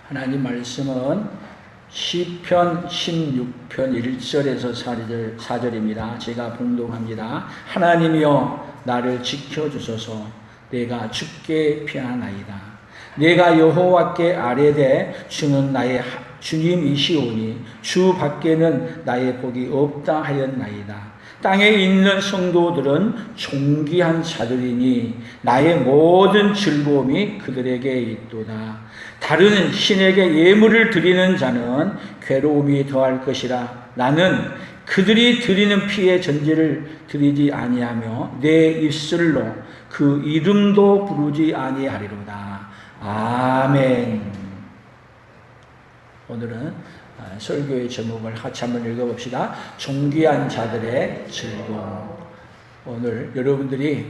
하나님 말씀은 시편 16편 1절에서 4절입니다. 제가 봉독합니다. 하나님이여 나를 지켜주소서. 내가 주께 피하나이다. 내가 여호와께 아뢰되 주는 나의 주님이시오니 주 밖에는 나의 복이 없다 하였나이다. 땅에 있는 성도들은 존귀한 자들이니 나의 모든 즐거움이 그들에게 있도다. 다른 신에게 예물을 드리는 자는 괴로움이 더할 것이라. 나는 그들이 드리는 피의 전제를 드리지 아니하며 내 입술로 그 이름도 부르지 아니하리로다. 아멘. 오늘은 설교의 제목을 같이 한번 읽어봅시다. 존귀한 자들의 즐거움. 오늘 여러분들이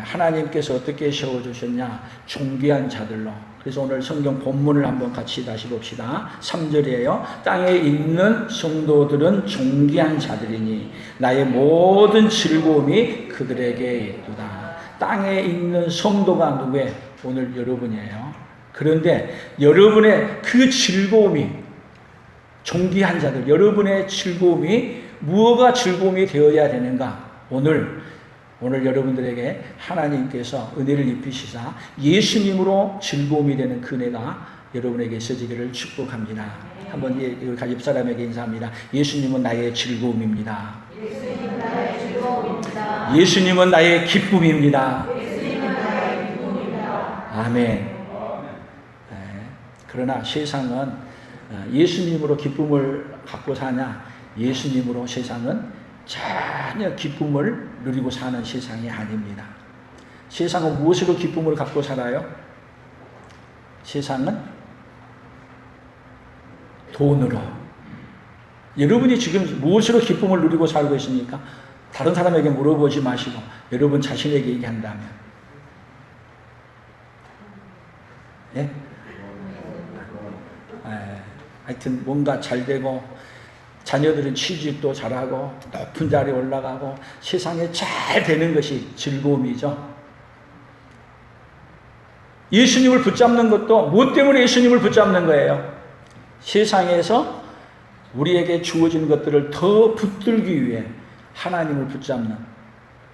하나님께서 어떻게 세워주셨냐? 존귀한 자들로. 그래서 오늘 성경 본문을 한번 같이 다시 봅시다. 3절이에요. 땅에 있는 성도들은 존귀한 자들이니 나의 모든 즐거움이 그들에게 있도다. 땅에 있는 성도가 누구예요? 오늘 여러분이에요. 그런데 여러분의 그 즐거움이, 존귀한 자들, 여러분의 즐거움이 무엇가 즐거움이 되어야 되는가? 오늘 여러분들에게 하나님께서 은혜를 입히시사 예수님으로 즐거움이 되는 그네가 여러분에게 있어지기를 축복합니다. 한번 옆 사람에게 인사합니다. 예수님은 나의 즐거움입니다. 예수님은 나의 즐거움입니다. 예수님은 나의 기쁨입니다. 예수님은 나의 기쁨입니다. 아멘. 그러나 세상은 예수님으로 기쁨을 갖고 사냐? 예수님으로 세상은 전혀 기쁨을 누리고 사는 세상이 아닙니다. 세상은 무엇으로 기쁨을 갖고 살아요? 세상은 돈으로. 여러분이 지금 무엇으로 기쁨을 누리고 살고 있습니까? 다른 사람에게 물어보지 마시고 여러분 자신에게 얘기한다면. 예? 하여튼 뭔가 잘 되고 자녀들은 취직도 잘하고 높은 자리에 올라가고 세상에 잘 되는 것이 즐거움이죠. 예수님을 붙잡는 것도 무엇 때문에 예수님을 붙잡는 거예요? 세상에서 우리에게 주어진 것들을 더 붙들기 위해 하나님을 붙잡는.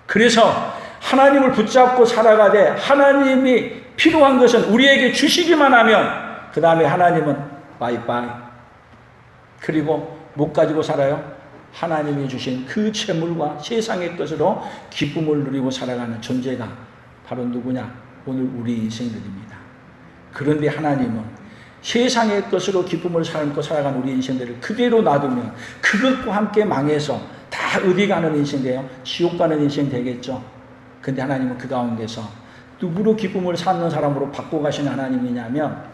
그래서 하나님을 붙잡고 살아가되 하나님이 필요한 것은 우리에게 주시기만 하면 그 다음에 하나님은 바이바이. 그리고 못 가지고 살아요? 하나님이 주신 그 재물과 세상의 것으로 기쁨을 누리고 살아가는 존재가 바로 누구냐? 오늘 우리 인생들입니다. 그런데 하나님은 세상의 것으로 기쁨을 삶고 살아가는 우리 인생들을 그대로 놔두면 그것과 함께 망해서 다 어디 가는 인생이에요? 지옥 가는 인생 되겠죠. 근데 하나님은 그 가운데서 누구로 기쁨을 찾는 사람으로 바꿔가시는 하나님이냐면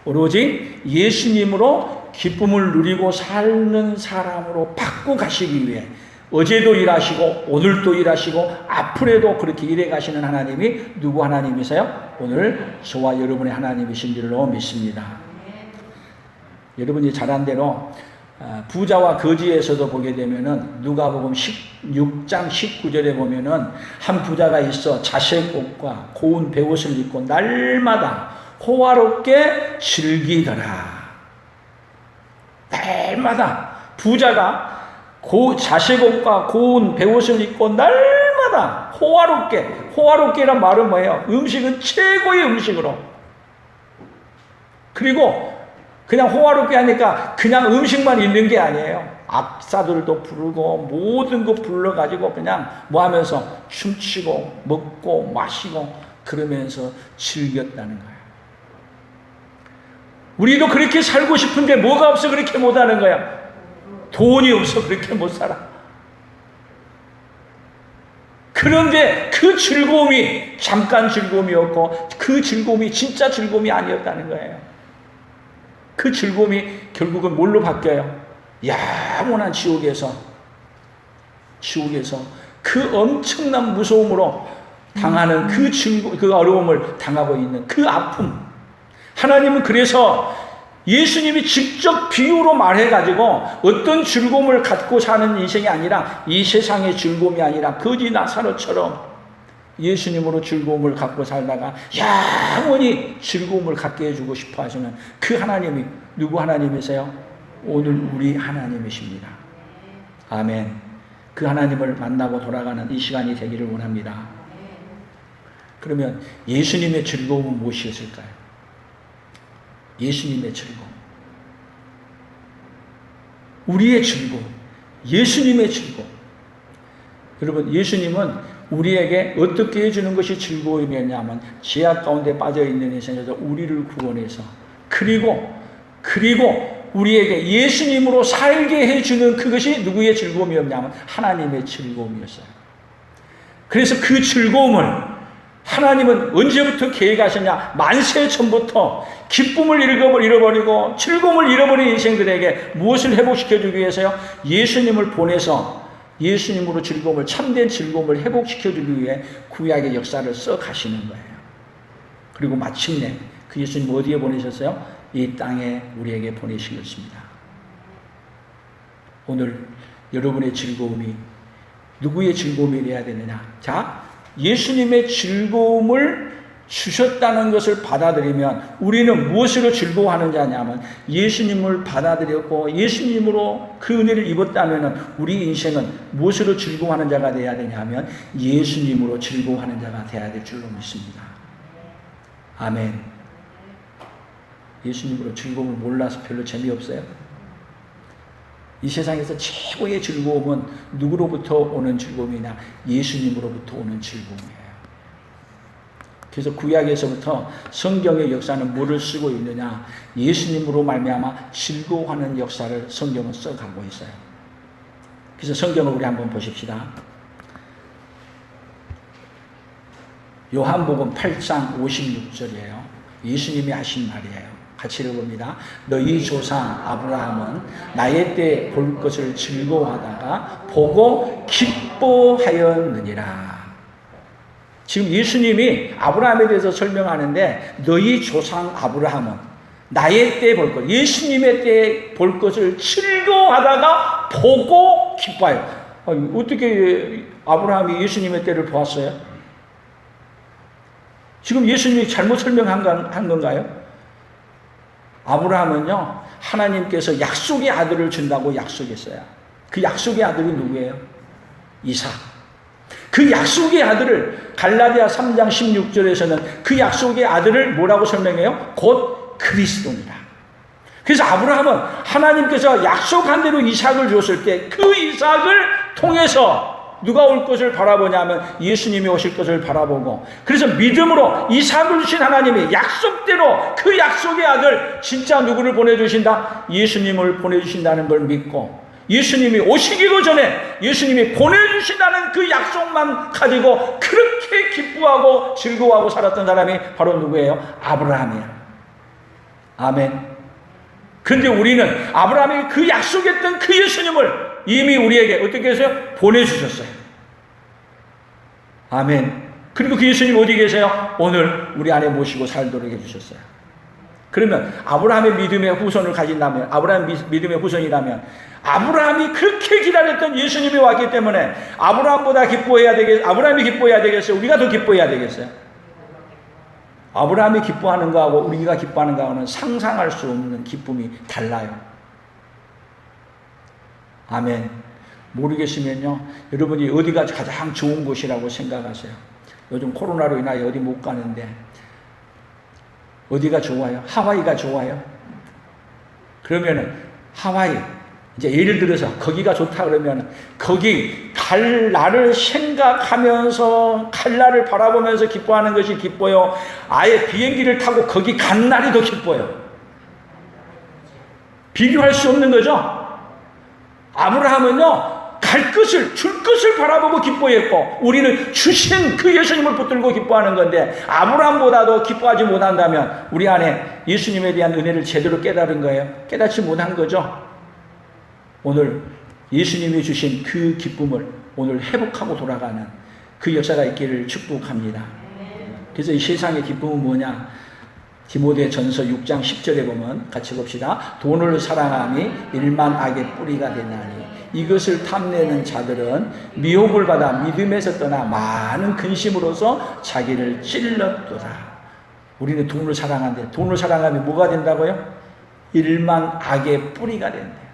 오로지 예수님으로 기쁨을 누리고 사는 사람으로 바꿔가시기 위해 어제도 일하시고 오늘도 일하시고 앞으로도 그렇게 일해 가시는 하나님이 누구 하나님이세요? 오늘 저와 여러분의 하나님이신 줄로 믿습니다. 여러분이 잘 안 대로 부자와 거지에서도 보게 되면은 누가복음 16장 19절에 보면은 한 부자가 있어 자색 옷과 고운 베옷을 입고 날마다 호화롭게 즐기더라. 날마다 부자가 자색 옷과 고운 베옷을 입고 날마다 살아라. 호화롭게. 호화롭게란 말은 뭐예요? 음식은 최고의 음식으로. 그리고 그냥 호화롭게 하니까 그냥 음식만 있는 게 아니에요. 악사들도 부르고 모든 거 불러가지고 그냥 뭐 하면서 춤추고 먹고 마시고 그러면서 즐겼다는 거예요. 우리도 그렇게 살고 싶은데 뭐가 없어 그렇게 못하는 거야? 돈이 없어 그렇게 못 살아. 그런데 그 즐거움이 잠깐 즐거움이었고 그 즐거움이 진짜 즐거움이 아니었다는 거예요. 그 즐거움이 결국은 뭘로 바뀌어요? 영원한 지옥에서 그 엄청난 무서움으로 당하는 그 어려움을 당하고 있는 그 아픔. 하나님은 그래서 예수님이 직접 비유로 말해가지고 어떤 즐거움을 갖고 사는 인생이 아니라 이 세상의 즐거움이 아니라 거지 나사로처럼 예수님으로 즐거움을 갖고 살다가 영원히 즐거움을 갖게 해주고 싶어 하시는 그 하나님이 누구 하나님이세요? 오늘 우리 하나님이십니다. 아멘. 그 하나님을 만나고 돌아가는 이 시간이 되기를 원합니다. 그러면 예수님의 즐거움은 무엇이었을까요? 예수님의 즐거움. 우리의 즐거움. 예수님의 즐거움. 여러분, 예수님은 우리에게 어떻게 해주는 것이 즐거움이었냐면 죄악 가운데 빠져있는 인생에서 우리를 구원해서 그리고 우리에게 예수님으로 살게 해주는 그것이 누구의 즐거움이었냐면 하나님의 즐거움이었어요. 그래서 그 즐거움을 하나님은 언제부터 계획하셨냐? 만세 전부터 기쁨을 잃어버리고 즐거움을 잃어버린 인생들에게 무엇을 회복시켜주기 위해서요? 예수님을 보내서 예수님으로 즐거움을, 참된 즐거움을 회복시켜주기 위해 구약의 역사를 써 가시는 거예요. 그리고 마침내 그 예수님 어디에 보내셨어요? 이 땅에 우리에게 보내시겠습니다. 오늘 여러분의 즐거움이 누구의 즐거움이 되어야 되느냐? 자, 예수님의 즐거움을 주셨다는 것을 받아들이면 우리는 무엇으로 즐거워하는 자냐면 예수님을 받아들였고 예수님으로 그 은혜를 입었다면 우리 인생은 무엇으로 즐거워하는 자가 되어야 되냐면 예수님으로 즐거워하는 자가 되어야 될 줄로 믿습니다. 아멘. 예수님으로 즐거움을 몰라서 별로 재미없어요? 이 세상에서 최고의 즐거움은 누구로부터 오는 즐거움이냐? 예수님으로부터 오는 즐거움이에요. 그래서 구약에서부터 성경의 역사는 뭐를 쓰고 있느냐? 예수님으로 말미암아 즐거워하는 역사를 성경은 써가고 있어요. 그래서 성경을 우리 한번 보십시다. 요한복음 8장 56절이에요. 예수님이 하신 말이에요. 같이 읽어봅니다. 너희 조상 아브라함은 나의 때 볼 것을 즐거워하다가 보고 기뻐하였느니라. 지금 예수님이 아브라함에 대해서 설명하는데 너희 조상 아브라함은 나의 때 볼 것, 예수님의 때 볼 것을 즐거워하다가 보고 기뻐해요. 어떻게 아브라함이 예수님의 때를 보았어요? 지금 예수님이 잘못 설명한 건가요? 아브라함은요, 하나님께서 약속의 아들을 준다고 약속했어요. 그 약속의 아들이 누구예요? 이삭. 그 약속의 아들을 갈라디아 3장 16절에서는 그 약속의 아들을 뭐라고 설명해요? 곧 그리스도입니다. 그래서 아브라함은 하나님께서 약속한 대로 이삭을 줬을 때 그 이삭을 통해서 누가 올 것을 바라보냐면 예수님이 오실 것을 바라보고, 그래서 믿음으로 이삭을 주신 하나님이 약속대로 그 약속의 아들, 진짜 누구를 보내주신다? 예수님을 보내주신다는 걸 믿고, 예수님이 오시기도 전에 예수님이 보내주신다는 그 약속만 가지고 그렇게 기뻐하고 즐거워하고 살았던 사람이 바로 누구예요? 아브라함이에요. 아멘. 그런데 우리는 아브라함이 그 약속했던 그 예수님을 이미 우리에게 어떻게 해서요? 보내주셨어요. 아멘. 그리고 그 예수님 어디 계세요? 오늘 우리 안에 모시고 살도록 해주셨어요. 그러면 아브라함의 믿음의 후손을 가진다면, 아브라함 믿음의 후손이라면, 아브라함이 그렇게 기다렸던 예수님이 왔기 때문에 아브라함이 기뻐해야 되겠어요? 우리가 더 기뻐해야 되겠어요? 아브라함이 기뻐하는 거하고 우리가 기뻐하는 거하고는 상상할 수 없는 기쁨이 달라요. 아멘. 모르겠으면요, 여러분이 어디가 가장 좋은 곳이라고 생각하세요? 요즘 코로나로 인하여 어디 못 가는데 어디가 좋아요? 하와이가 좋아요? 그러면은 하와이, 이제 예를 들어서 거기가 좋다 그러면 거기 갈 날을 생각하면서 갈 날을 바라보면서 기뻐하는 것이 기뻐요? 아예 비행기를 타고 거기 간 날이 더 기뻐요? 비교할 수 없는 거죠. 아브라함은요, 줄 것을 바라보고 기뻐했고, 우리는 주신 그 예수님을 붙들고 기뻐하는 건데, 아브라함보다도 기뻐하지 못한다면 우리 안에 예수님에 대한 은혜를 제대로 깨달은 거예요? 깨닫지 못한 거죠. 오늘 예수님이 주신 그 기쁨을 오늘 회복하고 돌아가는 그 역사가 있기를 축복합니다. 그래서 이 세상의 기쁨은 뭐냐? 디모데 전서 6장 10절에 보면 같이 봅시다. 돈을 사랑함이 일만 악의 뿌리가 되나니 이것을 탐내는 자들은 미혹을 받아 믿음에서 떠나 많은 근심으로서 자기를 찔렀도다. 우리는 돈을 사랑하는데 돈을 사랑하면 뭐가 된다고요? 일만 악의 뿌리가 된대요.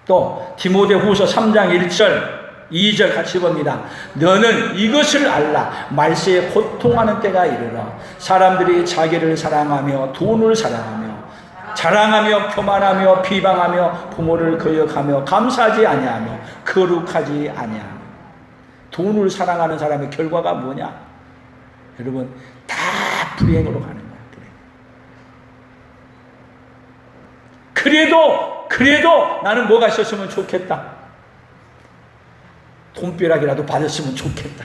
또 디모데 후서 3장 1절 2절 같이 봅니다. 너는 이것을 알라. 말세에 고통하는 때가 이르러 사람들이 자기를 사랑하며 돈을 사랑하며 자랑하며 교만하며 비방하며 부모를 거역하며 감사하지 아니하며 거룩하지 아니하며. 돈을 사랑하는 사람의 결과가 뭐냐? 여러분, 다 불행으로 가는 거야. 그래도 나는 뭐가 있었으면 좋겠다. 돈벼락이라도 받았으면 좋겠다.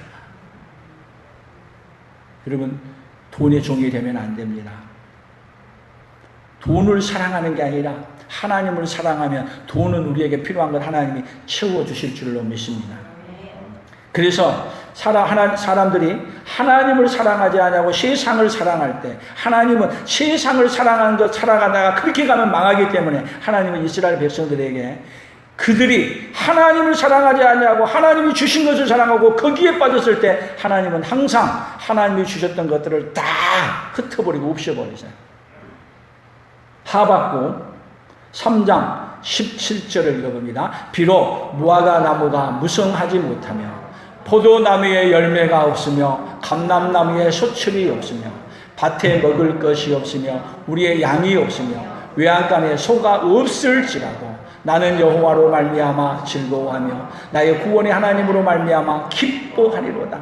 여러분, 돈의 종이 되면 안 됩니다. 돈을 사랑하는 게 아니라 하나님을 사랑하면 돈은 우리에게 필요한 걸 하나님이 채워주실 줄로 믿습니다. 그래서 사람들이 하나님을 사랑하지 않냐고 세상을 사랑할 때, 하나님은 세상을 사랑하는 것 살아가다가 그렇게 가면 망하기 때문에 하나님은 이스라엘 백성들에게 그들이 하나님을 사랑하지 않냐고 하나님이 주신 것을 사랑하고 거기에 빠졌을 때 하나님은 항상 하나님이 주셨던 것들을 다 흩어버리고 없애버리세요. 하박국 3장 17절을 읽어봅니다. 비록 무화과 나무가 무성하지 못하며 포도나무에 열매가 없으며 감람나무에 소출이 없으며 밭에 먹을 것이 없으며 우리의 양이 없으며 외양간에 소가 없을지라도 나는 여호와로 말미암아 즐거워하며 나의 구원의 하나님으로 말미암아 기뻐하리로다.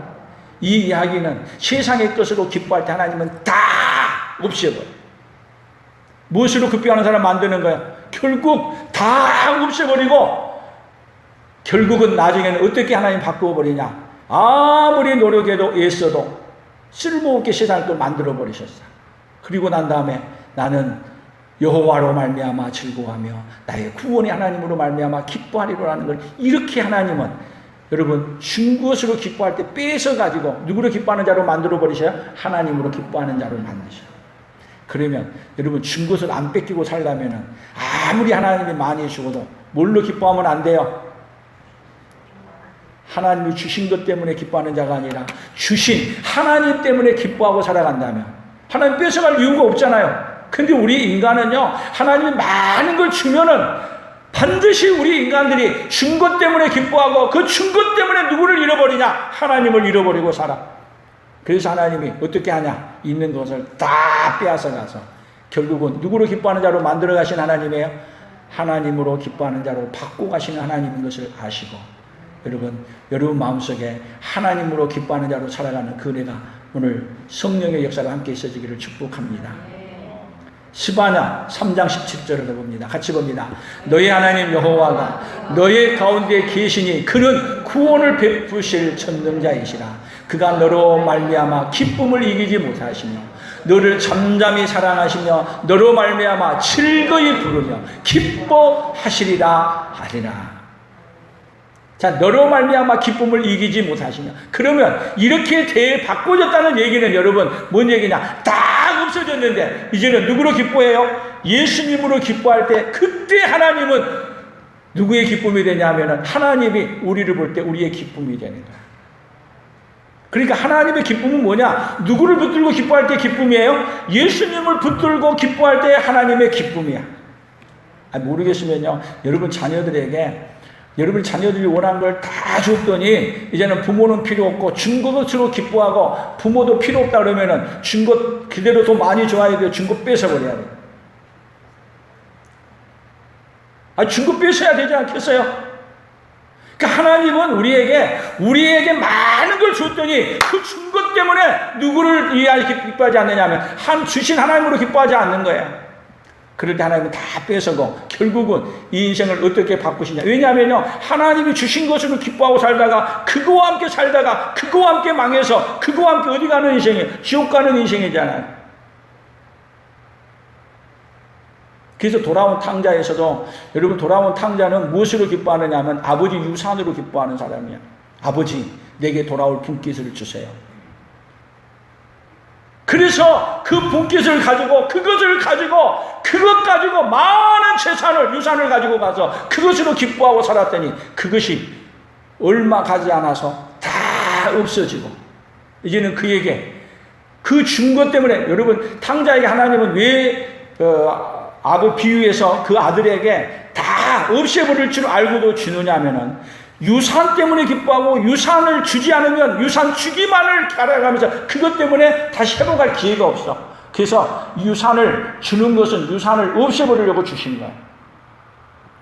이 이야기는 세상의 것으로 기뻐할 때 하나님은 다 없애버려요. 무엇으로 기뻐하는 사람 만드는 거야? 결국 다 없애버리고 결국은 나중에는 어떻게 하나님 바꾸어 버리냐? 아무리 노력해도 애써도 쓸모없게 세상을 또 만들어 버리셨어. 그리고 난 다음에 나는 여호와로 말미암아 즐거워하며 나의 구원의 하나님으로 말미암아 기뻐하리로라는 걸 이렇게 하나님은 여러분 준 것으로 기뻐할 때 뺏어 가지고 누구로 기뻐하는 자로 만들어 버리셔요? 하나님으로 기뻐하는 자로 만드셔요. 그러면 여러분 준 것을 안 뺏기고 살려면은 아무리 하나님이 많이 주고도 뭘로 기뻐하면 안 돼요? 하나님이 주신 것 때문에 기뻐하는 자가 아니라 주신 하나님 때문에 기뻐하고 살아간다면 하나님 뺏어갈 이유가 없잖아요. 근데 우리 인간은요, 하나님이 많은 걸 주면은 반드시 우리 인간들이 준 것 때문에 기뻐하고 그 준 것 때문에 누구를 잃어버리냐? 하나님을 잃어버리고 살아. 그래서 하나님이 어떻게 하냐? 있는 것을 다 빼앗아 가서 결국은 누구로 기뻐하는 자로 만들어 가신 하나님이에요? 하나님으로 기뻐하는 자로 바꿔 가시는 하나님인 것을 아시고 여러분 마음속에 하나님으로 기뻐하는 자로 살아가는 그 은혜가 오늘 성령의 역사가 함께 있어지기를 축복합니다. 스바냐 3장 17절을 봅니다. 같이 봅니다. 너희 하나님 여호와가 너희 가운데 계시니 그는 구원을 베푸실 전능자이시라. 그가 너로 말미암아 기쁨을 이기지 못하시며 너를 잠잠히 사랑하시며 너로 말미암아 즐거이 부르며 기뻐하시리라 하리라. 자, 너로 말미암아 기쁨을 이기지 못하시며. 그러면 이렇게 바꿔졌다는 얘기는 여러분 뭔 얘기냐? 다 없어졌는데 이제는 누구로 기뻐해요? 예수님으로 기뻐할 때 그때 하나님은 누구의 기쁨이 되냐면은 하나님이 우리를 볼 때 우리의 기쁨이 되는 거야. 그러니까 하나님의 기쁨은 뭐냐? 누구를 붙들고 기뻐할 때 기쁨이에요? 예수님을 붙들고 기뻐할 때 하나님의 기쁨이야. 모르겠으면요, 여러분 자녀들에게 여러분 자녀들이 원하는 걸 다 줬더니 이제는 부모는 필요 없고 준 것으로 기뻐하고 부모도 필요 없다 그러면은 준 것 그대로 더 많이 줘야 돼요. 준 거 뺏어버려야 돼요. 준 거 뺏어야 되지 않겠어요? 그러니까 하나님은 우리에게 많은 걸 줬더니 그 준 것 때문에 누구를 기뻐하지 않느냐면 주신 하나님으로 기뻐하지 않는 거예요. 그럴 때 하나님은 다 뺏어고 결국은 이 인생을 어떻게 바꾸시냐. 왜냐하면요, 하나님이 주신 것으로 기뻐하고 살다가 그거와 함께 살다가 그거와 함께 망해서 그거와 함께 어디 가는 인생이에요? 지옥 가는 인생이잖아요. 그래서 돌아온 탕자에서도 여러분, 돌아온 탕자는 무엇으로 기뻐하느냐 하면 아버지 유산으로 기뻐하는 사람이야. 아버지, 내게 돌아올 분깃을 주세요. 그래서 그 분깃을 가지고 그것 가지고 많은 재산을, 유산을 가지고 가서 그것으로 기뻐하고 살았더니 그것이 얼마 가지 않아서 다 없어지고 이제는 그에게 그 준 것 때문에, 여러분, 탕자에게 하나님은 왜 비유에서 그 아들에게 다 없애버릴 줄 알고도 주느냐 하면은 유산 때문에 기뻐하고 유산을 주지 않으면 유산 주기만을 갈아가면서 그것 때문에 다시 회복할 기회가 없어. 그래서 유산을 주는 것은 유산을 없애버리려고 주신 거야.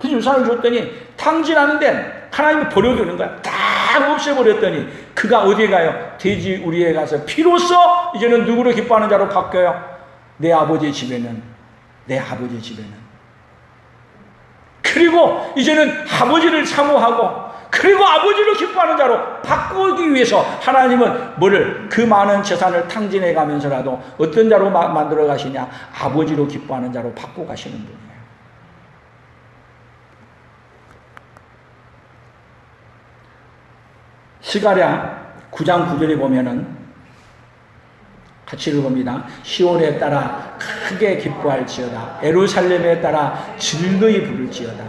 그 유산을 줬더니 탕진하는데 하나님이 버려두는 거야. 다 없애버렸더니 그가 어디에 가요? 돼지 우리에 가서 피로써 이제는 누구로 기뻐하는 자로 바뀌어요? 내 아버지 집에는. 그리고 이제는 아버지를 사모하고 그리고 아버지로 기뻐하는 자로 바꾸기 위해서 하나님은 그 많은 재산을 탕진해 가면서라도 어떤 자로 만들어 가시냐? 아버지로 기뻐하는 자로 바꾸어 가시는 분이에요. 스가랴 9장 9절에 보면은 같이 읽어봅니다. 시온에 따라 크게 기뻐할지어다. 예루살렘에 따라 즐거이 부를지어다.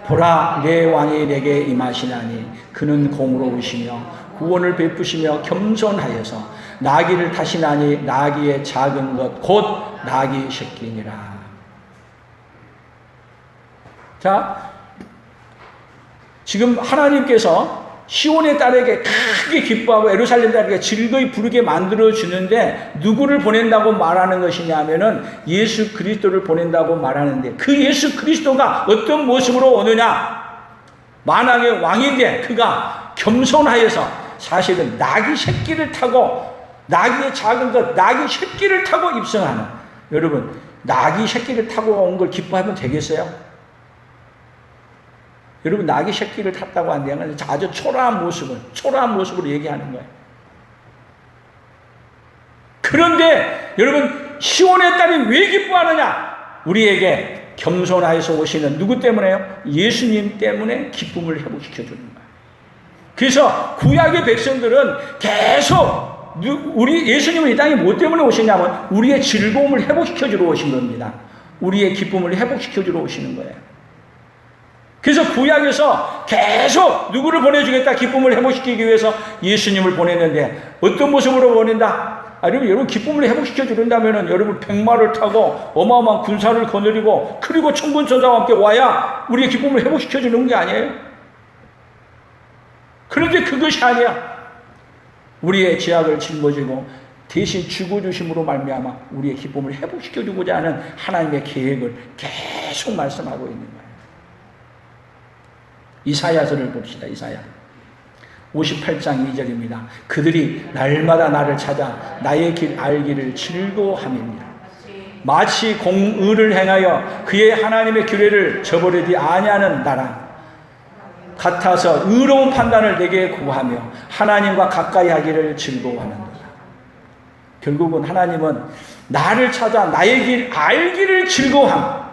보라, 내 왕이 내게 임하시나니 그는 공로우시며 구원을 베푸시며 겸손하여서 나귀를 타시나니 나귀의 작은 것 곧 나귀 새끼니라. 자, 지금 하나님께서 시온의 딸에게 크게 기뻐하고 예루살렘 딸에게 즐거이 부르게 만들어주는데 누구를 보낸다고 말하는 것이냐면은 예수 그리스도를 보낸다고 말하는데 그 예수 그리스도가 어떤 모습으로 오느냐? 만왕의 왕인데 그가 겸손하여서 사실은 나귀 새끼를 타고 나귀의 작은 것, 나귀 새끼를 타고 입성하는, 여러분, 나귀 새끼를 타고 온 걸 기뻐하면 되겠어요? 여러분, 나귀 새끼를 탔다고 한다면 아주 초라한 모습으로 얘기하는 거예요. 그런데 여러분, 시온의 딸이 왜 기뻐하느냐? 우리에게 겸손하여서 오시는 누구 때문에요? 예수님 때문에 기쁨을 회복시켜 주는 거예요. 그래서 구약의 백성들은 계속 우리 예수님은 이 땅에 뭐 때문에 오시냐면 우리의 즐거움을 회복시켜 주러 오신 겁니다. 우리의 기쁨을 회복시켜 주러 오시는 거예요. 그래서 구약에서 계속 누구를 보내주겠다, 기쁨을 회복시키기 위해서 예수님을 보냈는데 어떤 모습으로 보낸다? 여러분, 기쁨을 회복시켜 주는다면 여러분 백마를 타고 어마어마한 군사를 거느리고 그리고 천군천사와 함께 와야 우리의 기쁨을 회복시켜 주는 게 아니에요. 그런데 그것이 아니야. 우리의 죄악을 짊어지고 대신 죽어주심으로 말미암아 우리의 기쁨을 회복시켜 주고자 하는 하나님의 계획을 계속 말씀하고 있는 거예요. 이사야서를 봅시다. 이사야 58장 2절입니다. 그들이 날마다 나를 찾아 나의 길 알기를 즐거워함이니라. 마치 공의를 행하여 그의 하나님의 규례를 저버리지 아니하는 나라 같아서 의로운 판단을 내게 구하며 하나님과 가까이 하기를 즐거워하는도다. 결국은 하나님은 나를 찾아 나의 길 알기를 즐거워함,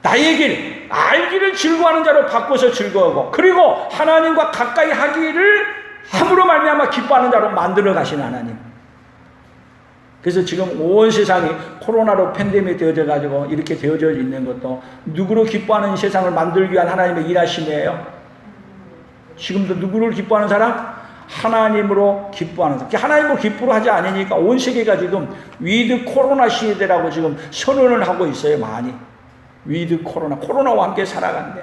나의 길 알기를 즐거워하는 자로 바꿔서 즐거워하고 그리고 하나님과 가까이 하기를 함으로 말미암아 기뻐하는 자로 만들어 가시는 하나님. 그래서 지금 온 세상이 코로나로 팬데믹 되어져 가지고 이렇게 되어져 있는 것도 누구로 기뻐하는 세상을 만들기 위한 하나님의 일하심이에요. 지금도 누구를 기뻐하는 사람? 하나님으로 기뻐하는 사람. 하나님으로 기쁘로 하지 않으니까 온 세계가 지금 위드 코로나 시대라고 지금 선언을 하고 있어요. 많이. 위드 코로나와 함께 살아간대.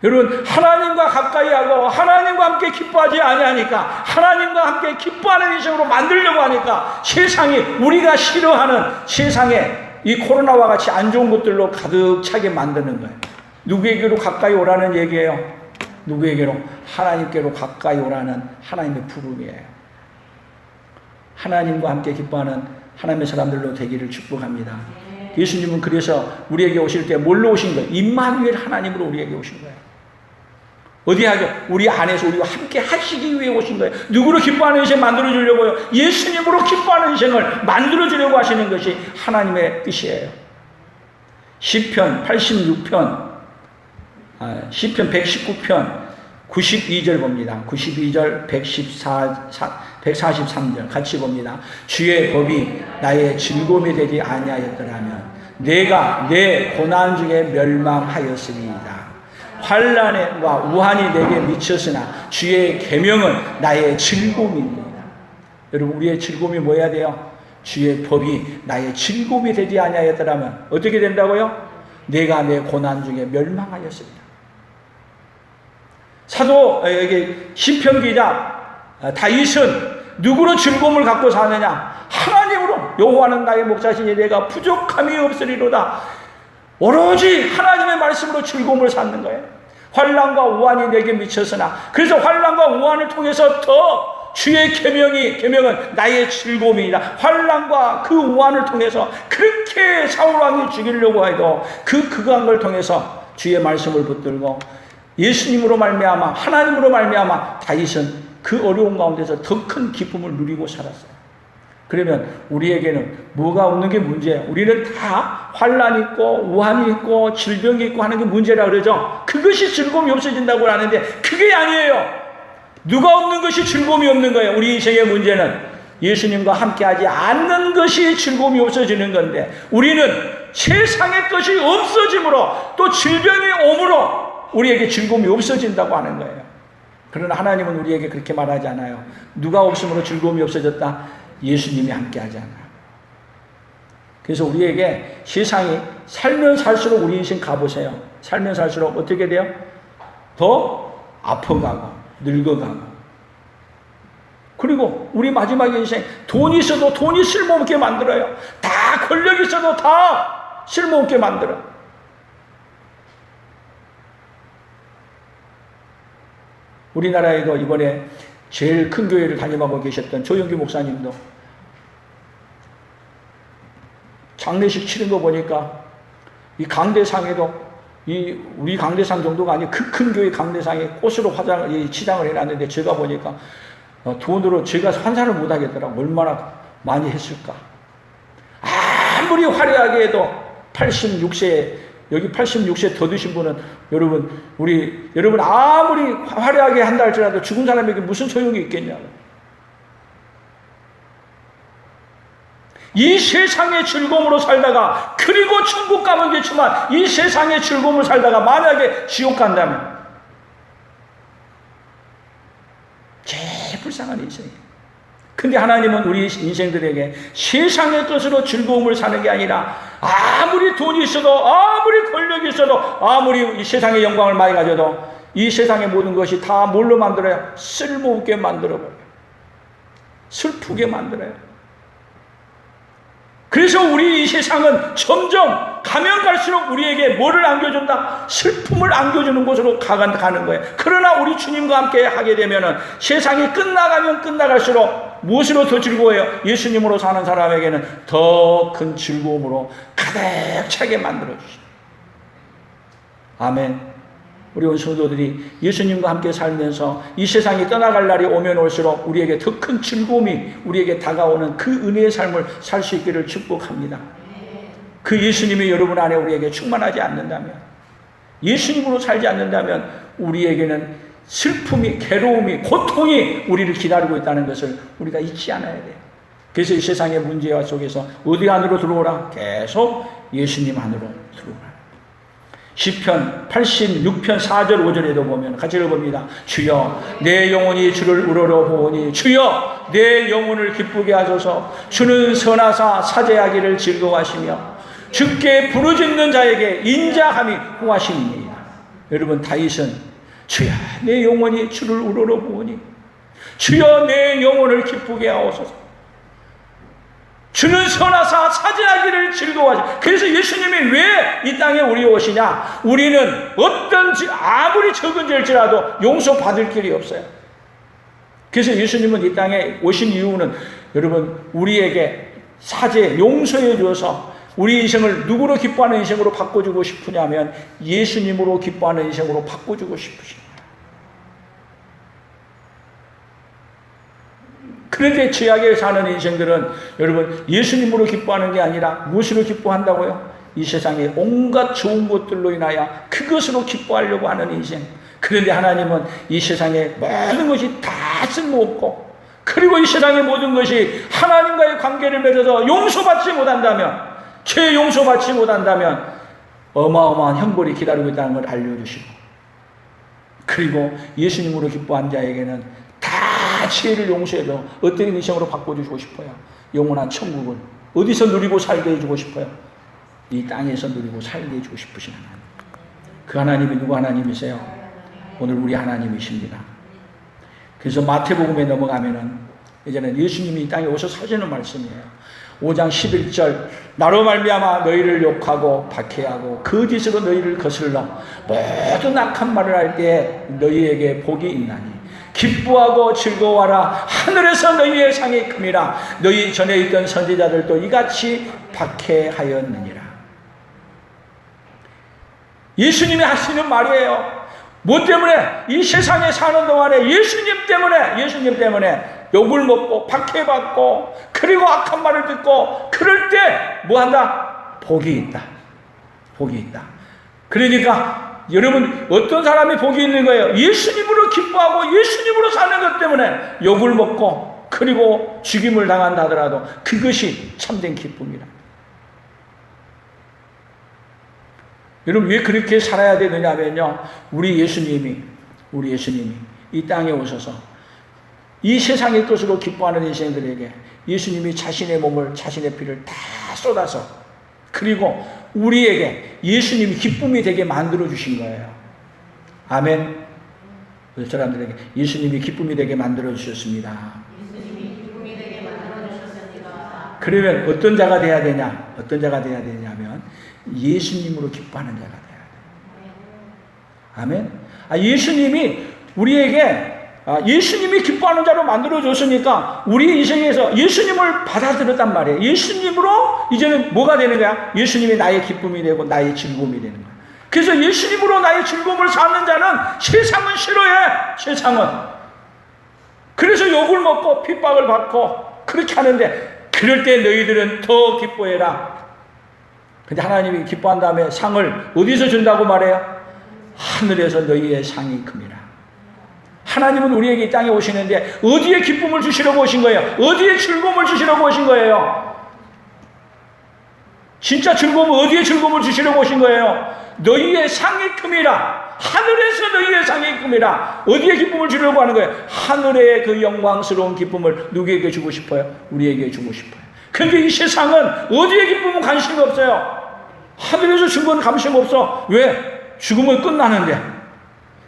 여러분, 하나님과 가까이 하고 하나님과 함께 기뻐하지 아니하니까, 하나님과 함께 기뻐하는 인생으로 만들려고 하니까 세상이, 우리가 싫어하는 세상에 이 코로나와 같이 안 좋은 것들로 가득 차게 만드는 거예요. 누구에게로 가까이 오라는 얘기예요? 누구에게로? 하나님께로 가까이 오라는 하나님의 부름이에요. 하나님과 함께 기뻐하는 하나님의 사람들로 되기를 축복합니다. 예수님은 그래서 우리에게 오실 때 뭘로 오신 거예요? 임마누엘 하나님으로 우리에게 오신 거예요. 어디 하죠? 우리 안에서 우리와 함께 하시기 위해 오신 거예요. 누구로 기뻐하는 인생 만들어 주려고요? 예수님으로 기뻐하는 인생을 만들어 주려고 하시는 것이 하나님의 뜻이에요. 시편 86편, 시편 119편 92절 봅니다. 92절 143절 같이 봅니다. 주의 법이 나의 즐거움이 되지 아니하였더라면 내가 내 고난 중에 멸망하였으리이다. 환난과 우환이 내게 미쳤으나 주의 계명은 나의 즐거움입니다. 여러분, 우리의 즐거움이 뭐여야 돼요? 주의 법이 나의 즐거움이 되지 아니하였더라면 어떻게 된다고요? 내가 내 고난 중에 멸망하였습니다. 사도 여기 시편 기자 다윗은 누구로 즐거움을 갖고 사느냐? 하나님으로. 여호와는 나의 목자시니 내가 부족함이 없으리로다. 오로지 하나님의 말씀으로 즐거움을 찾는 거예요. 환난과 우환이 내게 미쳤으나, 그래서 환난과 우환을 통해서 더 주의 계명은 나의 즐거움이다. 환난과 그 우환을 통해서 그렇게 사울왕이 죽이려고 해도 그 극악한 걸 통해서 주의 말씀을 붙들고 예수님으로 말미암아, 하나님으로 말미암아 다윗은 그 어려운 가운데서 더 큰 기쁨을 누리고 살았어요. 그러면 우리에게는 뭐가 없는 게 문제예요? 우리는 다 환난이 있고 우환이 있고 질병이 있고 하는 게 문제라 그러죠. 그것이 즐거움이 없어진다고 하는데 그게 아니에요. 누가 없는 것이 즐거움이 없는 거예요. 우리 인생의 문제는 예수님과 함께하지 않는 것이 즐거움이 없어지는 건데, 우리는 세상의 것이 없어짐으로 또 질병이 오므로 우리에게 즐거움이 없어진다고 하는 거예요. 그러나 하나님은 우리에게 그렇게 말하지 않아요. 누가 없음으로 즐거움이 없어졌다? 예수님이 함께하지 않아요. 그래서 우리에게 세상이 살면 살수록 우리 인생 가보세요. 살면 살수록 어떻게 돼요? 더 아파가고 늙어가고, 그리고 우리 마지막 인생 돈이 있어도 돈이 쓸모없게 만들어요. 다 권력이 있어도 다 쓸모없게 만들어요. 우리나라에도 이번에 제일 큰 교회를 담임하고 계셨던 조영기 목사님도 장례식 치른 거 보니까 이 강대상에도 우리 강대상 정도가 아닌 그 큰 교회 강대상에 꽃으로 치장을 해놨는데, 제가 보니까 돈으로 제가 환산을 못 하겠더라고요. 얼마나 많이 했을까. 아무리 화려하게 해도 86세, 여기 86세 더 드신 분은 여러분 아무리 화려하게 한다 할지라도 죽은 사람에게 무슨 소용이 있겠냐고. 이 세상의 즐거움으로 살다가, 그리고 천국 가면 좋지만 이 세상의 즐거움을 살다가 만약에 지옥 간다면 제일 불쌍한 인생이에요. 근데 하나님은 우리 인생들에게 세상의 것으로 즐거움을 사는 게 아니라, 아무리 돈이 있어도, 아무리 권력이 있어도, 아무리 이 세상의 영광을 많이 가져도 이 세상의 모든 것이 다 뭘로 만들어요? 쓸모없게 만들어버려요. 슬프게 만들어요. 그래서 우리 이 세상은 점점 가면 갈수록 우리에게 뭐를 안겨준다? 슬픔을 안겨주는 곳으로 가는 거예요. 그러나 우리 주님과 함께 하게 되면은 세상이 끝나가면 끝나갈수록 무엇으로 더 즐거워요? 예수님으로 사는 사람에게는 더 큰 즐거움으로 가득 차게 만들어주시죠. 아멘. 우리 온 성도들이 예수님과 함께 살면서 이 세상이 떠나갈 날이 오면 올수록 우리에게 더 큰 즐거움이 우리에게 다가오는 그 은혜의 삶을 살 수 있기를 축복합니다. 그 예수님이 여러분 안에 우리에게 충만하지 않는다면, 예수님으로 살지 않는다면 우리에게는 슬픔이, 괴로움이, 고통이 우리를 기다리고 있다는 것을 우리가 잊지 않아야 돼요. 그래서 이 세상의 문제와 속에서 어디 안으로 들어오라? 계속 예수님 안으로 들어오라. 시편 86편 4절 5절에도 보면 같이 읽어봅니다. 주여 내 영혼이 주를 우러러 보오니, 주여 내 영혼을 기쁘게 하소서. 주는 선하사 사죄하기를 즐거워하시며 주께 부르짖는 자에게 인자함이 후하시니이다. 여러분 다윗은 주여 내 영혼이 주를 우러러보니 주여 내 영혼을 기쁘게 하옵소서. 주는 선하사 사죄하기를 즐거워하시. 그래서 예수님이 왜 이 땅에 우리 오시냐? 우리는 어떤 아무리 적은 죄일지라도 용서받을 길이 없어요. 그래서 예수님은 이 땅에 오신 이유는 여러분 우리에게 사죄, 용서해 주어서 우리 인생을 누구로 기뻐하는 인생으로 바꿔주고 싶으냐면 예수님으로 기뻐하는 인생으로 바꿔주고 싶으십니다. 그런데 죄악에 사는 인생들은 여러분 예수님으로 기뻐하는 게 아니라 무엇으로 기뻐한다고요? 이 세상에 온갖 좋은 것들로 인하여 그것으로 기뻐하려고 하는 인생. 그런데 하나님은 이 세상에 모든 것이 다 쓸모없고 그리고 이 세상의 모든 것이 하나님과의 관계를 맺어서 용서받지 못한다면 죄 용서받지 못한다면 어마어마한 형벌이 기다리고 있다는 걸 알려주시고 그리고 예수님으로 기뻐한 자에게는 다 죄를 용서해서 어떤 인생으로 바꿔주시고 싶어요. 영원한 천국을 어디서 누리고 살게 해주고 싶어요? 이 땅에서 누리고 살게 해주고 싶으신 하나님. 그 하나님이 누구 하나님이세요? 오늘 우리 하나님이십니다. 그래서 마태복음에 넘어가면은 이제는 예수님이 이 땅에 오셔서 하시는 말씀이에요. 5장 11절 나로 말미암아 너희를 욕하고 박해하고 거짓으로 너희를 거슬러 모든 악한 말을 할 때 너희에게 복이 있나니 기뻐하고 즐거워하라. 하늘에서 너희의 상이 큼이라. 너희 전에 있던 선지자들도 이같이 박해하였느니라. 예수님이 하시는 말이에요. 뭐 때문에? 이 세상에 사는 동안에 예수님 때문에 욕을 먹고 박해받고 그리고 악한 말을 듣고 그럴 때 뭐 한다? 복이 있다. 복이 있다. 그러니까 여러분 어떤 사람이 복이 있는 거예요? 예수님으로 기뻐하고 예수님으로 사는 것 때문에 욕을 먹고 그리고 죽임을 당한다 하더라도 그것이 참된 기쁨이다. 여러분 왜 그렇게 살아야 되느냐면요, 우리 예수님이 이 땅에 오셔서 이 세상의 것으로 기뻐하는 인생들에게 예수님이 자신의 몸을 자신의 피를 다 쏟아서 그리고 우리에게 예수님이 기쁨이 되게 만들어 주신 거예요. 아멘. 그 사람들에게 예수님이 기쁨이 되게 만들어 주셨습니다. 그러면 어떤 자가 돼야 되냐? 어떤 자가 돼야 되냐면 예수님으로 기뻐하는 자가 돼야 돼요. 아멘. 예수님이 우리에게 예수님이 기뻐하는 자로 만들어줬으니까 우리 인생에서 예수님을 받아들였단 말이에요. 예수님으로 이제는 뭐가 되는 거야? 예수님이 나의 기쁨이 되고 나의 즐거움이 되는 거야. 그래서 예수님으로 나의 즐거움을 사는 자는 세상은 싫어해. 세상은. 그래서 욕을 먹고 핍박을 받고 그렇게 하는데 그럴 때 너희들은 더 기뻐해라. 근데 하나님이 기뻐한 다음에 상을 어디서 준다고 말해요? 하늘에서 너희의 상이 큽니다. 하나님은 우리에게 이 땅에 오시는데 어디에 기쁨을 주시려고 오신 거예요? 어디에 즐거움을 주시려고 오신 거예요? 진짜 즐거움은 어디에 즐거움을 주시려고 오신 거예요? 너희의 상이 큼이라. 하늘에서 너희의 상이 큼이라. 어디에 기쁨을 주려고 하는 거예요? 하늘의 그 영광스러운 기쁨을 누구에게 주고 싶어요? 우리에게 주고 싶어요. 근데 이 세상은 어디에 기쁨은 관심이 없어요. 하늘에서 준 건 관심 없어. 왜? 죽으면 끝나는데.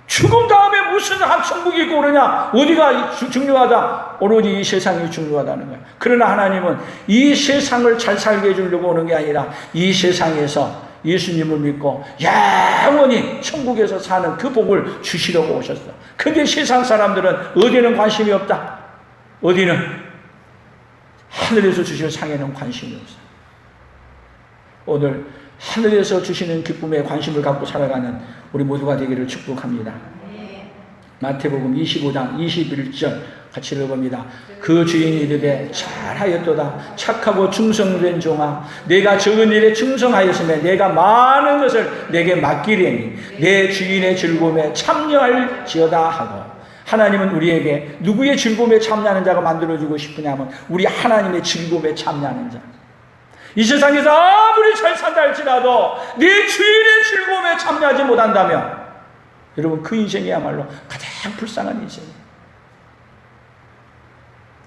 죽음 다음에 무슨 천국이 있고 그러냐? 어디가 중요하다? 오로지 이 세상이 중요하다는 거예요. 그러나 하나님은 이 세상을 잘 살게 해주려고 오는 게 아니라 이 세상에서 예수님을 믿고 영원히 천국에서 사는 그 복을 주시려고 오셨어. 근데 세상 사람들은 어디는 관심이 없다. 어디는 하늘에서 주시는 상에는 관심이 없어. 오늘 하늘에서 주시는 기쁨에 관심을 갖고 살아가는 우리 모두가 되기를 축복합니다. 마태복음 25장 21절 같이 읽어봅니다. 그 주인이 이르되 잘하였도다 착하고 충성된 종아, 내가 적은 일에 충성하였으면 내가 많은 것을 내게 맡기려니 내 주인의 즐거움에 참여할지어다 하고. 하나님은 우리에게 누구의 즐거움에 참여하는 자가 만들어주고 싶으냐면 우리 하나님의 즐거움에 참여하는 자. 이 세상에서 아무리 잘 산다 할지라도 내 주인의 즐거움에 참여하지 못한다면 여러분 그 인생이야말로 가장 불쌍한 인생이에요.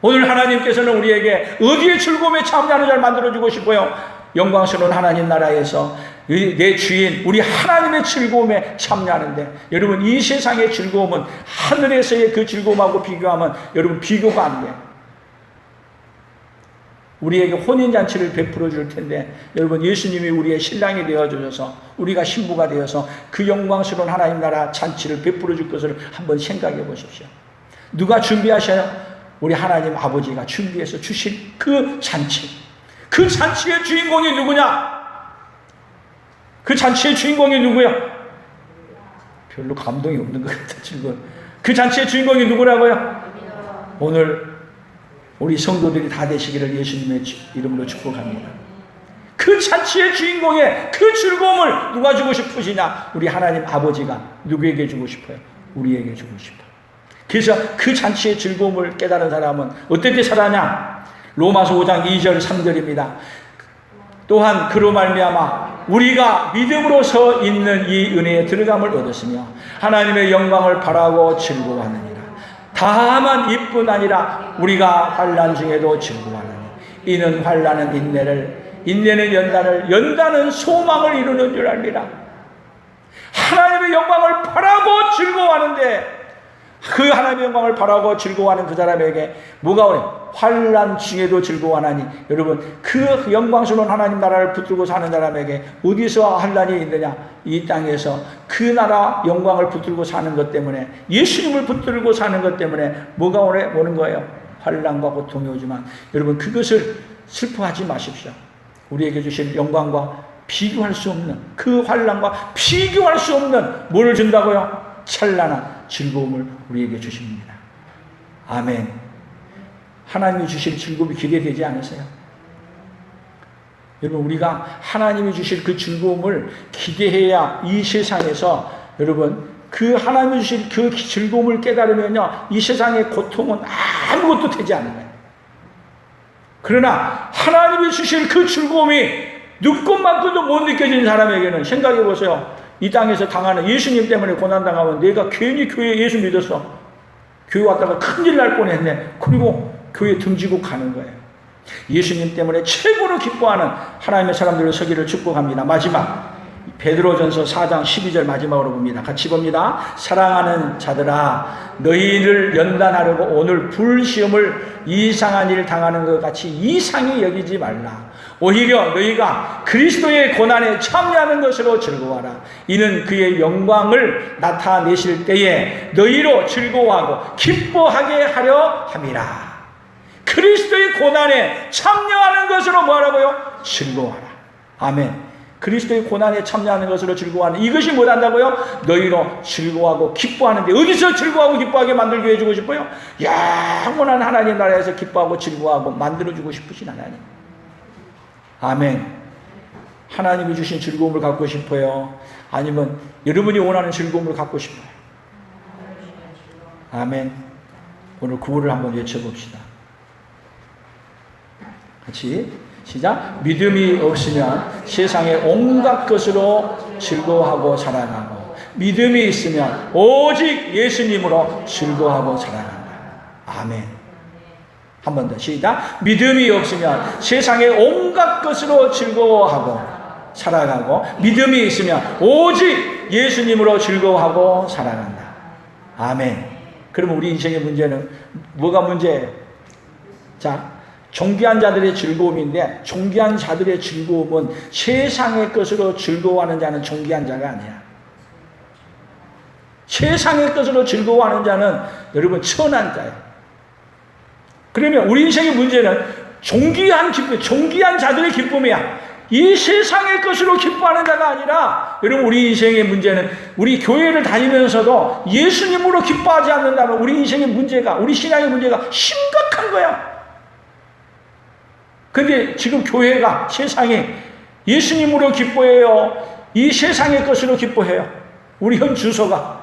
오늘 하나님께서는 우리에게 어디에 즐거움에 참여하는 자를 만들어주고 싶어요? 영광스러운 하나님 나라에서 내 주인 우리 하나님의 즐거움에 참여하는데, 여러분 이 세상의 즐거움은 하늘에서의 그 즐거움하고 비교하면 여러분 비교가 안 돼요. 우리에게 혼인잔치를 베풀어 줄 텐데, 여러분 예수님이 우리의 신랑이 되어 주셔서 우리가 신부가 되어서 그 영광스러운 하나님 나라 잔치를 베풀어 줄 것을 한번 생각해 보십시오. 누가 준비하셔요? 우리 하나님 아버지가 준비해서 주신 그 잔치. 그 잔치의 주인공이 누구냐? 그 잔치의 주인공이 누구야? 별로 감동이 없는 것 같아 지금. 그 잔치의 주인공이 누구라고요? 오늘 우리 성도들이 다 되시기를 예수님의 이름으로 축복합니다. 그 잔치의 주인공의 그 즐거움을 누가 주고 싶으시냐? 우리 하나님 아버지가 누구에게 주고 싶어요? 우리에게 주고 싶어요. 그래서 그 잔치의 즐거움을 깨달은 사람은 어떻게 살아냐? 로마서 5장 2절 3절입니다. 또한 그로 말미암아 우리가 믿음으로 서 있는 이 은혜에 들어감을 얻었으며 하나님의 영광을 바라고 즐거워하느니라. 다만 이뿐 아니라 우리가 환난 중에도 즐거워하느니 이는 환난은 인내를, 인내는 연단을, 연단은 소망을 이루는 줄 알리라. 하나님의 영광을 바라고 즐거워하는데, 그 하나님의 영광을 바라고 즐거워하는 그 사람에게 뭐가 오래? 환난 중에도 즐거워하나니. 여러분 그 영광스러운 하나님 나라를 붙들고 사는 사람에게 어디서 환난이 있느냐? 이 땅에서 그 나라 영광을 붙들고 사는 것 때문에, 예수님을 붙들고 사는 것 때문에 뭐가 오는 거예요? 환난과 고통이 오지만 여러분 그것을 슬퍼하지 마십시오. 우리에게 주신 영광과 비교할 수 없는, 그 환난과 비교할 수 없는 뭐를 준다고요? 찬란한 즐거움을 우리에게 주십니다. 아멘. 하나님이 주실 즐거움이 기대되지 않으세요? 여러분 우리가 하나님이 주실 그 즐거움을 기대해야 이 세상에서, 여러분 그 하나님이 주실 그 즐거움을 깨달으면요 이 세상의 고통은 아무것도 되지 않아요. 그러나 하나님이 주실 그 즐거움이 눈꽃만큼도 못 느껴지는 사람에게는, 생각해 보세요. 이 땅에서 당하는, 예수님 때문에 고난당하면 내가 괜히 교회에 예수 믿었어, 교회 왔다가 큰일 날 뻔했네, 그리고 교회 등지고 가는 거예요. 예수님 때문에 최고로 기뻐하는 하나님의 사람들을 서기를 축복합니다. 마지막 베드로전서 4장 12절 마지막으로 봅니다. 같이 봅니다. 사랑하는 자들아, 너희를 연단하려고 오늘 불시험을 이상한 일을 당하는 것 같이 이상히 여기지 말라. 오히려 너희가 그리스도의 고난에 참여하는 것으로 즐거워하라. 이는 그의 영광을 나타내실 때에 너희로 즐거워하고 기뻐하게 하려 함이라. 그리스도의 고난에 참여하는 것으로 뭐하라고요? 즐거워하라. 아멘. 그리스도의 고난에 참여하는 것으로 즐거워하는, 이것이 뭐란다고요? 너희로 즐거워하고 기뻐하는데, 어디서 즐거워하고 기뻐하게 만들게 해주고 싶어요? 영원한 하나님 나라에서 기뻐하고 즐거워하고 만들어주고 싶으신 하나님. 아멘. 하나님이 주신 즐거움을 갖고 싶어요? 아니면 여러분이 원하는 즐거움을 갖고 싶어요? 아멘. 오늘 구호를 한번 외쳐봅시다. 같이 시작. 믿음이 없으면 세상의 온갖 것으로 즐거워하고 살아가고, 믿음이 있으면 오직 예수님으로 즐거워하고 살아간다. 아멘. 한 번 더 시작. 믿음이 없으면 세상의 온갖 것으로 즐거워하고 살아가고, 믿음이 있으면 오직 예수님으로 즐거워하고 살아간다. 아멘. 그러면 우리 인생의 문제는 뭐가 문제예요? 자, 존귀한 자들의 즐거움인데, 존귀한 자들의 즐거움은 세상의 것으로 즐거워하는 자는 존귀한 자가 아니야. 세상의 것으로 즐거워하는 자는 여러분 천한 자예요. 그러면 우리 인생의 문제는 존귀한 기쁨, 존귀한 자들의 기쁨이야. 이 세상의 것으로 기뻐하는 자가 아니라, 여러분 우리 인생의 문제는, 우리 교회를 다니면서도 예수님으로 기뻐하지 않는다면 우리 인생의 문제가, 우리 신앙의 문제가 심각한 거야. 근데 지금 교회가, 세상이 예수님으로 기뻐해요? 이 세상의 것으로 기뻐해요? 우리 현 주소가.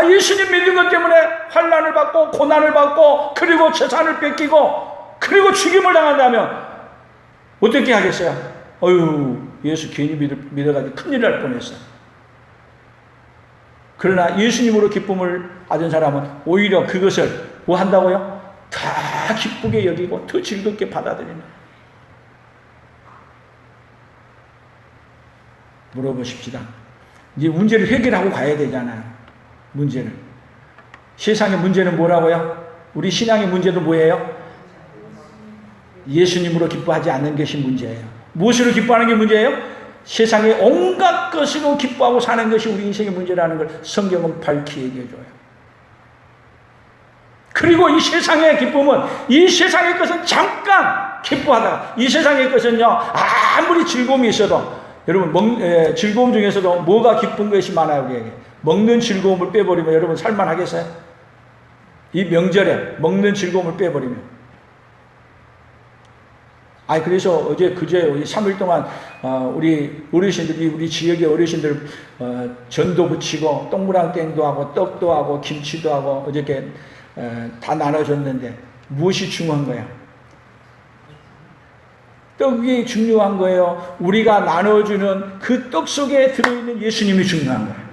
예수님 믿는 것 때문에 환난을 받고 고난을 받고 그리고 재산을 뺏기고 그리고 죽임을 당한다면 어떻게 하겠어요? 예수 괜히 믿어가지고 큰일 날 뻔했어. 그러나 예수님으로 기쁨을 받은 사람은 오히려 그것을 뭐 한다고요? 더 기쁘게 여기고 더 즐겁게 받아들이는. 물어보십시다. 이제 문제를 해결하고 가야 되잖아요. 문제를. 세상의 문제는 뭐라고요? 우리 신앙의 문제도 뭐예요? 예수님으로 기뻐하지 않는 것이 문제예요. 무엇으로 기뻐하는 게 문제예요? 세상의 온갖 것으로 기뻐하고 사는 것이 우리 인생의 문제라는 걸 성경은 밝히 얘기해줘요. 그리고 이 세상의 기쁨은, 이 세상의 것은 잠깐 기뻐하다가, 이 세상의 것은요, 아무리 즐거움이 있어도, 여러분, 즐거움 중에서도 뭐가 기쁜 것이 많아요, 우리에게. 먹는 즐거움을 빼버리면 여러분 살만하겠어요? 이 명절에 먹는 즐거움을 빼버리면. 그래서 어제, 그제, 3일 동안, 우리 어르신들이, 우리 지역의 어르신들, 전도 붙이고, 동그랑땡도 하고, 떡도 하고, 김치도 하고, 어저께, 다 나눠줬는데, 무엇이 중요한 거야? 떡이 중요한 거예요. 우리가 나눠주는 그 떡 속에 들어있는 예수님이 중요한 거예요.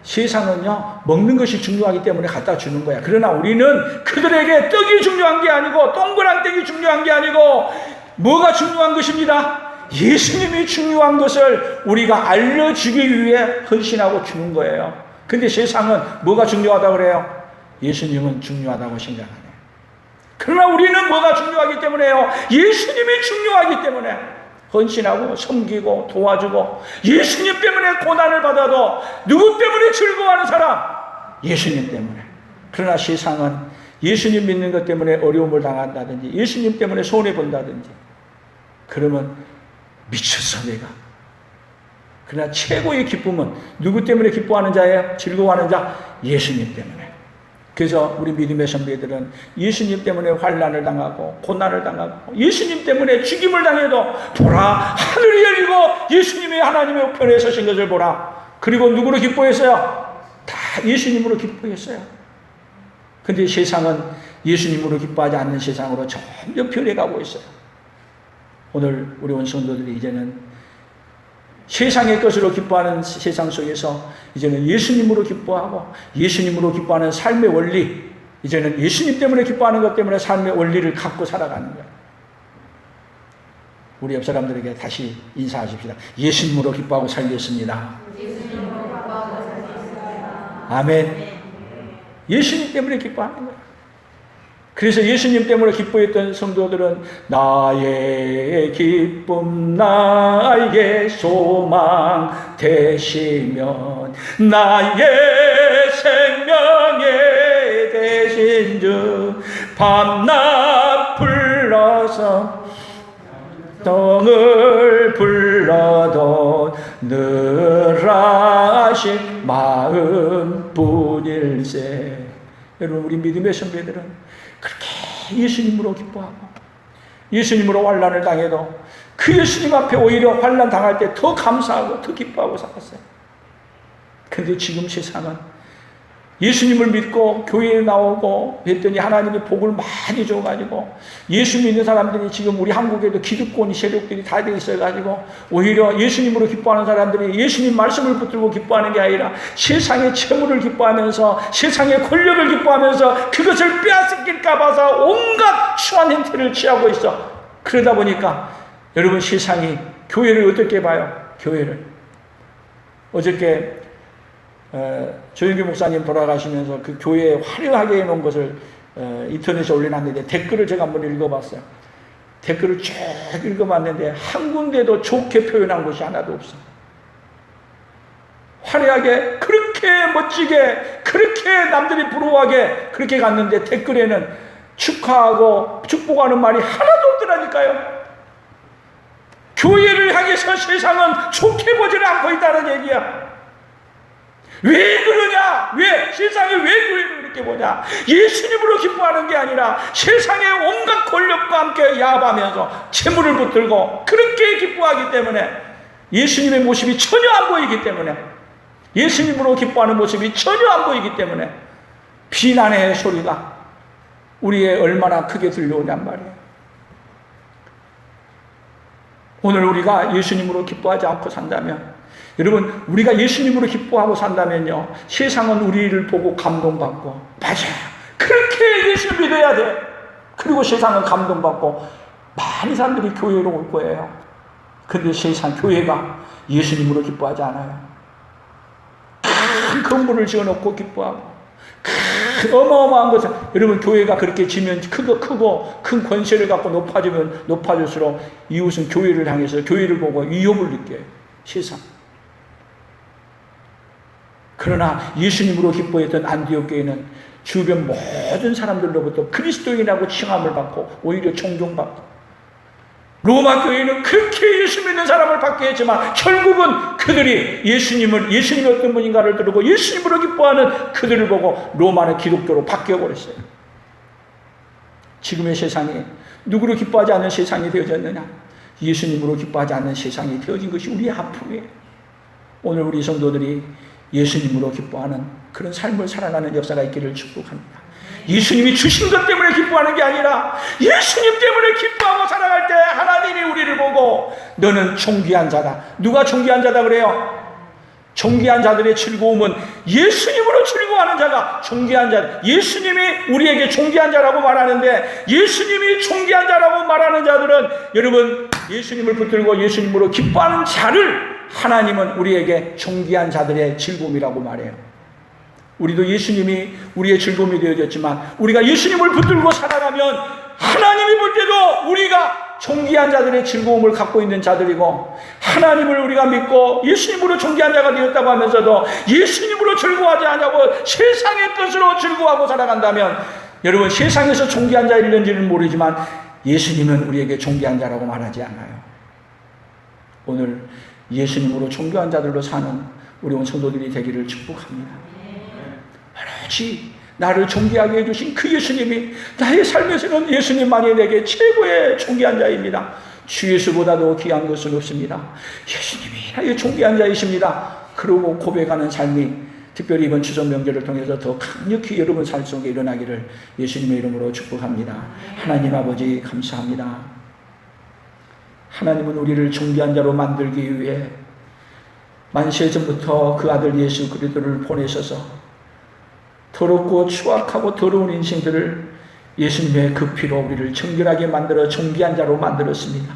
세상은요, 먹는 것이 중요하기 때문에 갖다 주는 거야. 그러나 우리는 그들에게 떡이 중요한 게 아니고, 동그랑땡이 중요한 게 아니고, 뭐가 중요한 것입니다. 예수님이 중요한 것을 우리가 알려주기 위해 헌신하고 주는 거예요. 근데 세상은 뭐가 중요하다고 그래요? 예수님은 중요하다고 생각하네요. 그러나 우리는 뭐가 중요하기 때문에요? 예수님이 중요하기 때문에 헌신하고 섬기고 도와주고, 예수님 때문에 고난을 받아도 누구 때문에 즐거워하는 사람? 예수님 때문에. 그러나 세상은 예수님 믿는 것 때문에 어려움을 당한다든지, 예수님 때문에 손해본다든지, 그러면 미쳤어 내가. 그러나 최고의 기쁨은 누구 때문에 기뻐하는 자예요? 즐거워하는 자? 예수님 때문에. 그래서 우리 믿음의 선배들은 예수님 때문에 환난을 당하고 고난을 당하고, 예수님 때문에 죽임을 당해도 보라 하늘이 열리고 예수님이 하나님의 우편에 서신 것을 보라. 그리고 누구로 기뻐했어요? 다 예수님으로 기뻐했어요. 근데 세상은 예수님으로 기뻐하지 않는 세상으로 점점 변해가고 있어요. 오늘 우리 온 성도들이 이제는 세상의 것으로 기뻐하는 세상 속에서 이제는 예수님으로 기뻐하고, 예수님으로 기뻐하는 삶의 원리, 이제는 예수님 때문에 기뻐하는 것 때문에 삶의 원리를 갖고 살아가는 거예요. 우리 옆 사람들에게 다시 인사하십시다. 예수님으로 기뻐하고 살겠습니다. 아멘. 예수님 때문에 기뻐하는 거예요. 그래서 예수님 때문에 기뻐했던 성도들은 나의 기쁨, 나의 소망 되시면, 나의 생명에 되신 주, 밤낮 불러서 덩을 불러도 늘 하신 마음뿐일세. 여러분, 우리 믿음의 선배들은 그렇게 예수님으로 기뻐하고, 예수님으로 환난을 당해도 그 예수님 앞에 오히려 환난 당할 때 더 감사하고 더 기뻐하고 살았어요. 그런데 지금 세상은 예수님을 믿고 교회에 나오고 했더니 하나님이 복을 많이 줘가지고, 예수 믿는 사람들이 지금 우리 한국에도 기득권 세력들이 다 돼 있어가지고, 오히려 예수님으로 기뻐하는 사람들이 예수님 말씀을 붙들고 기뻐하는 게 아니라 세상의 채무를 기뻐하면서, 세상의 권력을 기뻐하면서 그것을 빼앗길까 봐서 온갖 추한 행태를 취하고 있어. 그러다 보니까 여러분, 세상이 교회를 어떻게 봐요? 교회를. 어저께 조영규 목사님 돌아가시면서 그 교회에 화려하게 해놓은 것을 인터넷에 올려놨는데, 댓글을 제가 한번 읽어봤어요. 댓글을 쭉 읽어봤는데 한 군데도 좋게 표현한 것이 하나도 없어요. 화려하게, 그렇게 멋지게, 그렇게 남들이 부러워하게 그렇게 갔는데 댓글에는 축하하고 축복하는 말이 하나도 없더라니까요. 교회를 향해서 세상은 좋게 보지를 않고 있다는 얘기야. 왜 그러냐? 왜? 세상이 왜 교회를 그렇게 보냐? 예수님으로 기뻐하는 게 아니라 세상의 온갖 권력과 함께 야합하면서 채무를 붙들고 그렇게 기뻐하기 때문에, 예수님의 모습이 전혀 안 보이기 때문에, 예수님으로 기뻐하는 모습이 전혀 안 보이기 때문에 비난의 소리가 우리의 얼마나 크게 들려오냔 말이에요. 오늘 우리가 예수님으로 기뻐하지 않고 산다면, 여러분, 우리가 예수님으로 기뻐하고 산다면요, 세상은 우리를 보고 감동받고, 맞아, 그렇게 예수를 믿어야 돼. 그리고 세상은 감동받고 많은 사람들이 교회로 올 거예요. 근데 세상, 교회가 예수님으로 기뻐하지 않아요. 큰 건물을 지어놓고 기뻐하고 어마어마한 것을, 여러분 교회가 그렇게 지면 크고 큰 권세를 갖고 높아지면 높아질수록 이웃은 교회를 향해서 교회를 보고 위협을 느껴요. 세상. 그러나 예수님으로 기뻐했던 안디옥 교회는 주변 모든 사람들로부터 그리스도인이라고 칭함을 받고 오히려 존경받고, 로마 교회는 그렇게 예수 믿는 사람을 받게 했지만 결국은 그들이 예수님이 어떤 분인가를 들고 예수님으로 기뻐하는 그들을 보고 로마는 기독교로 바뀌어버렸어요. 지금의 세상이 누구로 기뻐하지 않는 세상이 되어졌느냐? 예수님으로 기뻐하지 않는 세상이 되어진 것이 우리의 아픔이에요. 오늘 우리 성도들이 예수님으로 기뻐하는 그런 삶을 살아가는 역사가 있기를 축복합니다. 예수님이 주신 것 때문에 기뻐하는 게 아니라 예수님 때문에 기뻐하고 살아갈 때 하나님이 우리를 보고 너는 존귀한 자다. 누가 존귀한 자다 그래요? 존귀한 자들의 즐거움은 예수님으로 즐거워하는 자가 존귀한 자. 예수님이 우리에게 존귀한 자라고 말하는데, 예수님이 존귀한 자라고 말하는 자들은 여러분 예수님을 붙들고 예수님으로 기뻐하는 자를 하나님은 우리에게 존귀한 자들의 즐거움이라고 말해요. 우리도 예수님이 우리의 즐거움이 되어졌지만 우리가 예수님을 붙들고 살아가면 하나님이 볼 때도 우리가 존귀한 자들의 즐거움을 갖고 있는 자들이고, 하나님을 우리가 믿고 예수님으로 존귀한 자가 되었다고 하면서도 예수님으로 즐거워하지 않냐고 세상의 뜻으로 즐거워하고 살아간다면, 여러분 세상에서 존귀한 자일는지는 모르지만 예수님은 우리에게 존귀한 자라고 말하지 않아요. 오늘 예수님으로 존귀한 자들로 사는 우리 온 성도들이 되기를 축복합니다. 오로지 나를 존귀하게 해주신 그 예수님이 나의 삶에서는 예수님만이 내게 최고의 존귀한 자입니다. 주 예수보다도 귀한 것은 없습니다. 예수님이 나의 존귀한 자이십니다. 그러고 고백하는 삶이 특별히 이번 추석 명절을 통해서 더 강력히 여러분 삶 속에 일어나기를 예수님의 이름으로 축복합니다. 하나님 아버지 감사합니다. 하나님은 우리를 존귀한 자로 만들기 위해 만세 전부터 그 아들 예수 그리스도를 보내셔서 더럽고 추악하고 더러운 인생들을 예수님의 그 피로 우리를 정결하게 만들어 존귀한 자로 만들었습니다.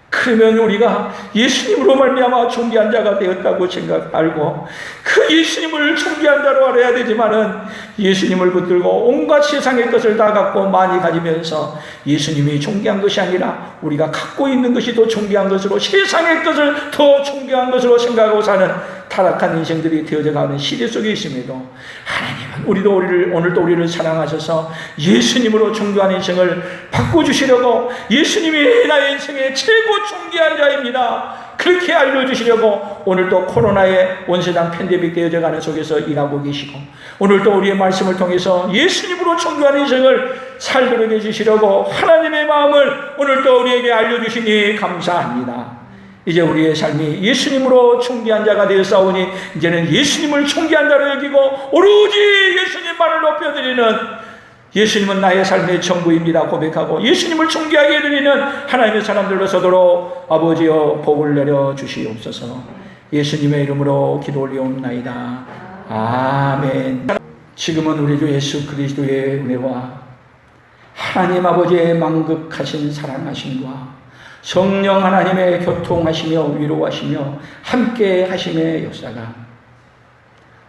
그러면 우리가 예수님으로 말미암아 존귀한 자가 되었다고 알고 그 예수님을 존귀한 자로 알아야 되지만은 예수님을 붙들고 온갖 세상의 것을 다 갖고 많이 가지면서 예수님이 존귀한 것이 아니라 우리가 갖고 있는 것이 더 존귀한 것으로, 세상의 것을 더 존귀한 것으로 생각하고 사는 타락한 인생들이 되어져가는 시대 속에 있음에도 하나님은 오늘도 우리를 사랑하셔서 예수님으로 존귀한 인생을 바꿔주시려고, 예수님이 나의 인생의 최고 존귀한 자입니다, 그렇게 알려주시려고 오늘도 코로나의 원세상 팬데믹 되어져가는 속에서 일하고 계시고, 오늘도 우리의 말씀을 통해서 예수님으로 존귀한 인생을 살도록 해주시려고 하나님의 마음을 오늘도 우리에게 알려주시니 감사합니다. 이제 우리의 삶이 예수님으로 존귀한 자가 되었사오니 이제는 예수님을 존귀한 자로 여기고 오로지 예수님만을 높여드리는, 예수님은 나의 삶의 전부입니다 고백하고 예수님을 존귀하게 해드리는 하나님의 사람들로 서도록 아버지여 복을 내려 주시옵소서. 예수님의 이름으로 기도 올리옵나이다. 아멘. 지금은 우리 주 예수 그리스도의 은혜와 하나님 아버지의 만극하신 사랑하심과 성령 하나님의 교통하시며 위로하시며 함께 하심의 역사가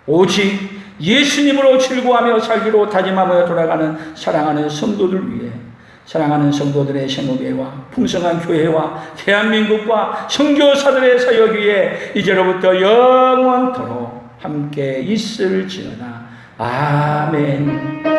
오직 예수님으로 즐거워하며 살기로 다짐하며 돌아가는 사랑하는 성도들 위해, 사랑하는 성도들의 생업회와 풍성한 교회와 대한민국과 선교사들의 사역 위에 이제로부터 영원토록 함께 있을지어다. 아멘.